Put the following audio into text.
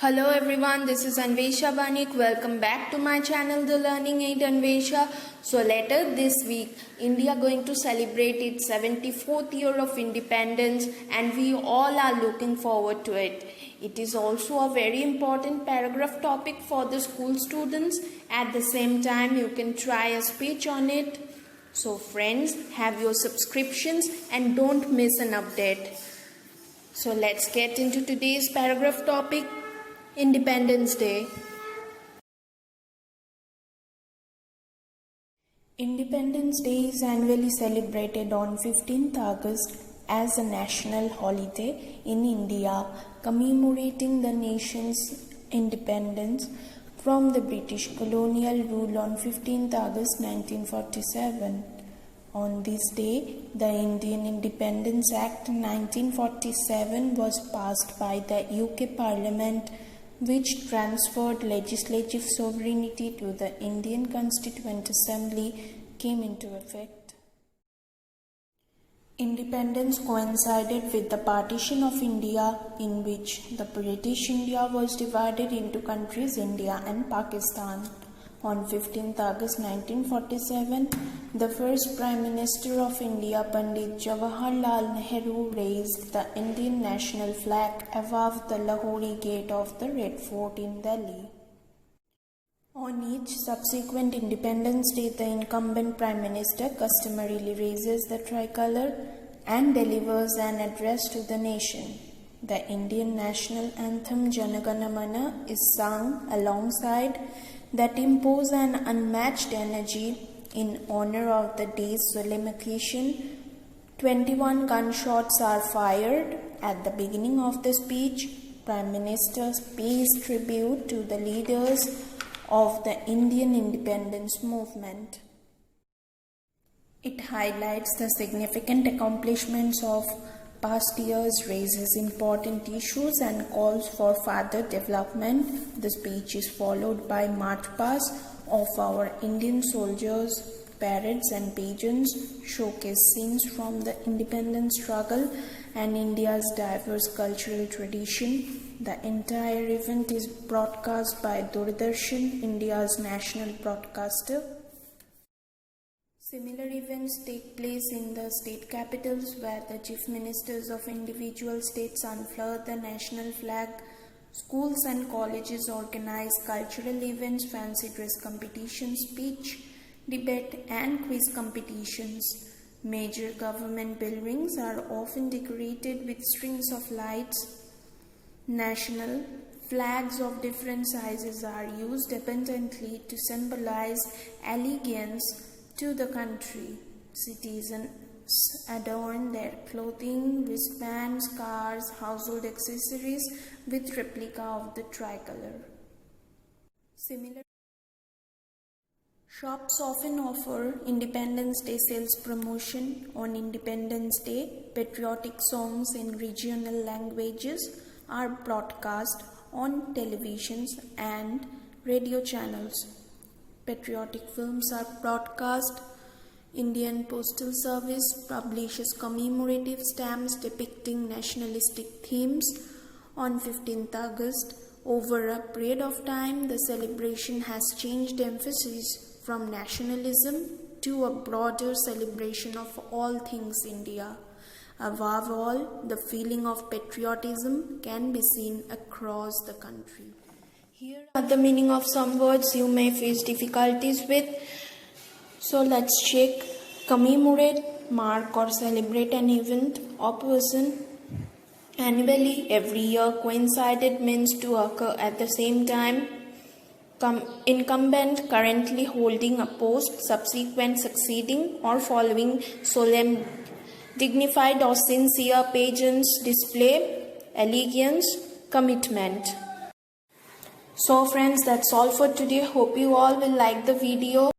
Hello everyone, this is Anvesha Banik. Welcome back to my channel The Learning Aid Anvesha. So later this week, India going to celebrate its 74th year of independence and we all are looking forward to it. It is also a very important paragraph topic for the school students. At the same time, you can try a speech on it. So friends, have your subscriptions and don't miss an update. So let's get into today's paragraph topic. Independence Day. Independence Day is annually celebrated on 15th August as a national holiday in India, commemorating the nation's independence from the British colonial rule on 15th August 1947. On this day, the Indian Independence Act 1947 was passed by the UK Parliament, which transferred legislative sovereignty to the Indian Constituent Assembly, came into effect. Independence coincided with the partition of India, in which the British India was divided into countries India and Pakistan. On 15th August 1947, the first Prime Minister of India, Pandit Jawaharlal Nehru, raised the Indian national flag above the Lahori Gate of the Red Fort in Delhi. On each subsequent Independence Day, the incumbent Prime Minister customarily raises the tricolour and delivers an address to the nation. The Indian national anthem Jana Gana Mana is sung alongside that impose an unmatched energy in honor of the day's solemn occasion. 21 gunshots are fired at the beginning of the speech. Prime Minister pays tribute to the leaders of the Indian independence movement. It highlights the significant accomplishments of past years, raises important issues and calls for further development. The speech is followed by march past of our Indian soldiers, parades and pageants showcase scenes from the independence struggle and India's diverse cultural tradition. The entire event is broadcast by Doordarshan, India's national broadcaster. Similar events take place in the state capitals where the chief ministers of individual states unfurl the national flag. Schools and colleges organize cultural events, fancy dress competitions, speech, debate and quiz competitions. Major government buildings are often decorated with strings of lights. National flags of different sizes are used abundantly to symbolize allegiance to the country. Citizens adorn their clothing, wristbands, cars, household accessories with replica of the tricolour. Similar shops often offer Independence Day sales promotion. On Independence Day, patriotic songs in regional languages are broadcast on televisions and radio channels. Patriotic films are broadcast. Indian Postal Service publishes commemorative stamps depicting nationalistic themes. On 15th August, over a period of time, the celebration has changed emphasis from nationalism to a broader celebration of all things India. Above all, the feeling of patriotism can be seen across the country. Here are the meaning of some words you may face difficulties with. So let's check. Commemorate, mark or celebrate an event or person. Annually, every year, coincided means to occur at the same time. Incumbent, currently holding a post, subsequent, succeeding or following. Solemn, dignified or sincere. Pageants, display. Allegiance, commitment. So friends, that's all for today. Hope you all will like the video.